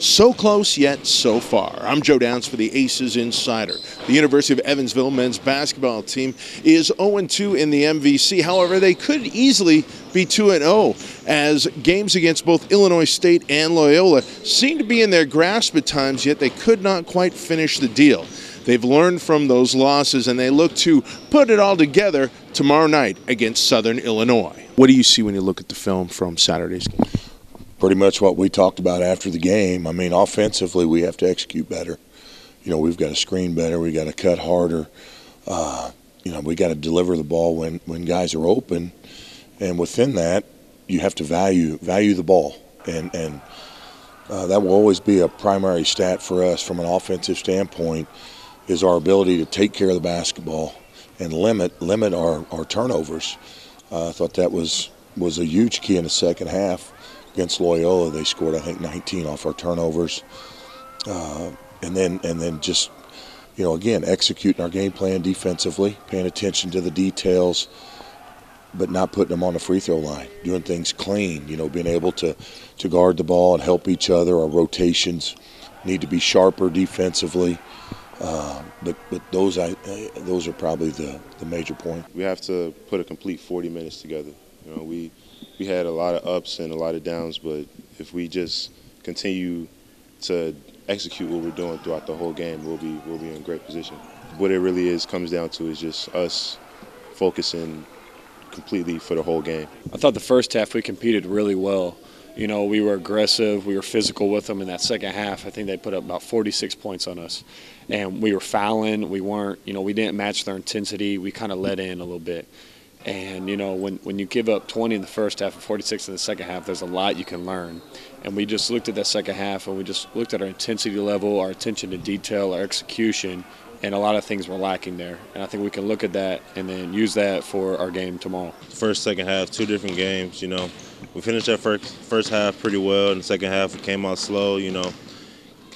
So close, yet so far. I'm Joe Downs for the Aces Insider. The University of Evansville men's basketball team is 0-2 in the MVC. However, they could easily be 2-0 as games against both Illinois State and Loyola seem to be in their grasp at times, yet they could not quite finish the deal. They've learned from those losses, and they look to put it all together tomorrow night against Southern Illinois. What do you see when you look at the film from Saturday's game? Pretty much what we talked about after the game. I mean, offensively, we have to execute better. You know, we've got to screen better. We got to cut harder. You know, we got to deliver the ball when guys are open. And within that, you have to value the ball. And that will always be a primary stat for us from an offensive standpoint, is our ability to take care of the basketball and limit our turnovers. I thought that was a huge key in the second half. Against Loyola, they scored, I think, 19 off our turnovers. And then just, you know, again, executing our game plan defensively, paying attention to the details, but not putting them on the free throw line, doing things clean, you know, being able to guard the ball and help each other. Our rotations need to be sharper defensively. But those are probably the major point. We have to put a complete 40 minutes together. You know, we had a lot of ups and a lot of downs, but if we just continue to execute what we're doing throughout the whole game, we'll be in a great position. What it really comes down to is just us focusing completely for the whole game. I thought the first half we competed really well. You know, we were aggressive, we were physical with them. In that second half, I think they put up about 46 points on us. And we were fouling, we didn't match their intensity, we kind of let in a little bit. And, you know, when you give up 20 in the first half and 46 in the second half, there's a lot you can learn. And we just looked at that second half and we just looked at our intensity level, our attention to detail, our execution, and a lot of things were lacking there. And I think we can look at that and then use that for our game tomorrow. First, second half, two different games, you know. We finished that first half pretty well. In the second half, we came out slow, you know.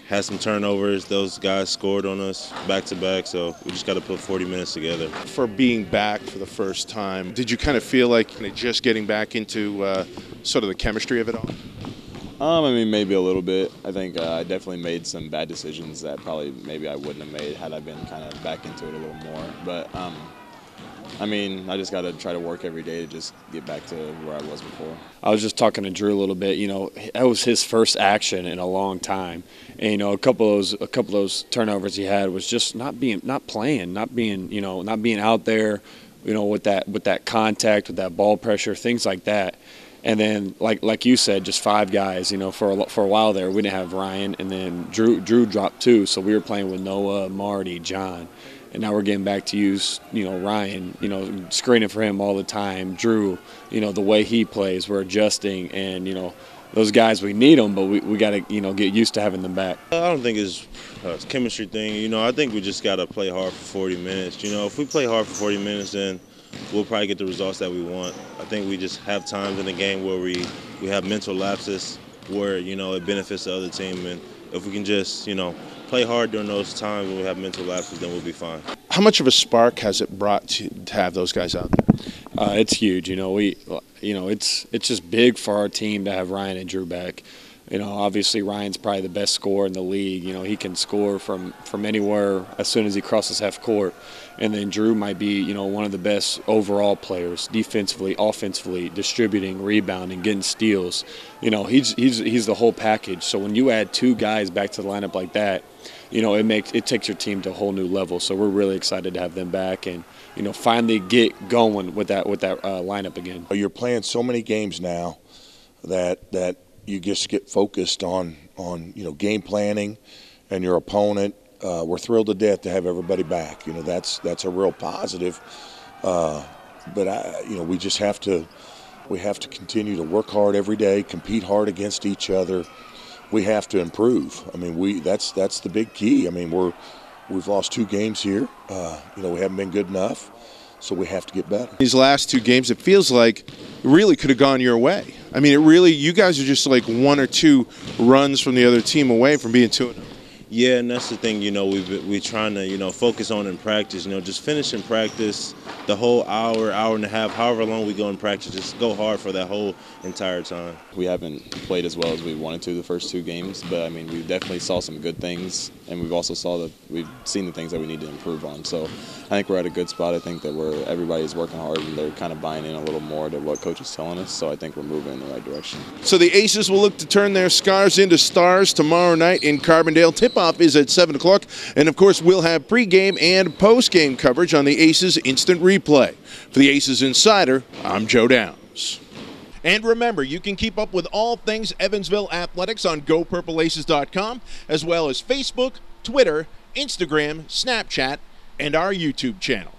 Had some turnovers. Those guys scored on us back-to-back, so we just got to put 40 minutes together. For being back for the first time, did you kind of feel like just getting back into sort of the chemistry of it all? I mean, maybe a little bit. I think I definitely made some bad decisions that probably maybe I wouldn't have made had I been kind of back into it a little more. But, I mean, I just got to try to work every day to just get back to where I was before. I was just talking to Drew a little bit. You know, that was his first action in a long time, and you know, a couple of those turnovers he had was just not being out there, you know, with that contact, with that ball pressure, things like that. And then, like you said, just five guys. You know, for a while there, we didn't have Ryan, and then Drew dropped two, so we were playing with Noah, Marty, John. And now we're getting back to use, you know, Ryan, you know, screening for him all the time. Drew, you know, the way he plays, we're adjusting. And, you know, those guys, we need them, but we got to, you know, get used to having them back. I don't think it's a chemistry thing. You know, I think we just got to play hard for 40 minutes. You know, if we play hard for 40 minutes, then we'll probably get the results that we want. I think we just have times in the game where we have mental lapses where, you know, it benefits the other team. And if we can just, you know, play hard during those times when we have mental lapses, then we'll be fine. How much of a spark has it brought to have those guys out there? It's huge. You know, it's just big for our team to have Ryan and Drew back. You know, obviously Ryan's probably the best scorer in the league. You know, he can score from anywhere as soon as he crosses half court. And then Drew might be, you know, one of the best overall players, defensively, offensively, distributing, rebounding, getting steals. You know, he's the whole package. So when you add two guys back to the lineup like that, you know, it takes your team to a whole new level. So we're really excited to have them back and, you know, finally get going with that lineup again. You're playing so many games now that you just get focused on you know, game planning and your opponent. We're thrilled to death to have everybody back. You know, that's a real positive. But you know, we have to continue to work hard every day, compete hard against each other. We have to improve. I mean, that's the big key. I mean, we've lost two games here. You know, we haven't been good enough, so we have to get better. These last two games, it feels like it really could have gone your way. I mean, you guys are just like one or two runs from the other team away from being 2-0. Yeah, and that's the thing, we're trying to, focus on in practice, just finish in practice the whole hour, hour and a half, however long we go in practice, just go hard for that whole entire time. We haven't played as well as we wanted to the first 2 games, but I mean, we definitely saw some good things, and we've also we've seen the things that we need to improve on. So I think we're at a good spot. I think that everybody's working hard, and they're kind of buying in a little more to what Coach is telling us, so I think we're moving in the right direction. So the Aces will look to turn their scars into stars tomorrow night in Carbondale. Tip-off is at 7 o'clock, and of course we'll have pregame and postgame coverage on the Aces Instant Replay. For the Aces Insider, I'm Joe Downs. And remember, you can keep up with all things Evansville athletics on GoPurpleAces.com, as well as Facebook, Twitter, Instagram, Snapchat, and our YouTube channel.